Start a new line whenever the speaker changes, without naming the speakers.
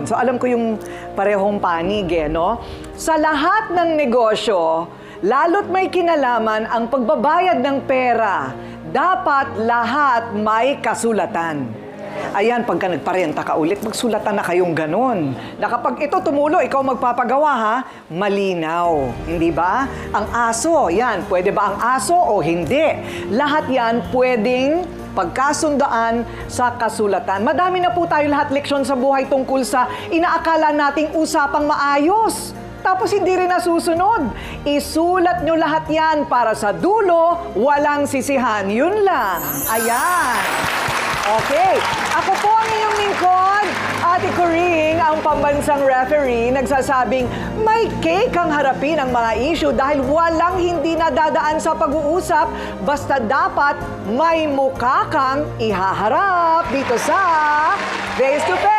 So alam ko yung parehong panig no? Sa lahat ng negosyo, lalo't may kinalaman ang pagbabayad ng pera, dapat lahat may kasulatan. Ayan, pagka nagparenta ka ulit, magsulatan na kayong ganon. Na kapag ito tumulo, ikaw magpapagawa ha, malinaw. Hindi ba? Ang aso, yan, pwede ba ang aso o hindi? Lahat yan pwedeng pagkasundaan sa kasulatan. Madami na po tayo lahat leksyon sa buhay tungkol sa inaakala nating usapang maayos. Tapos hindi rin nasusunod. Isulat nyo lahat yan para sa dulo, walang sisihan. Yun lang. Ayan. Okay. Ako po ang inyong lingkod, Ate Coring, ang pambansang referee, nagsasabing may cake ang harapin ang mga issue dahil walang hindi nadadaan sa pag-uusap, basta dapat may mukha kang ihaharap dito sa Face to Face.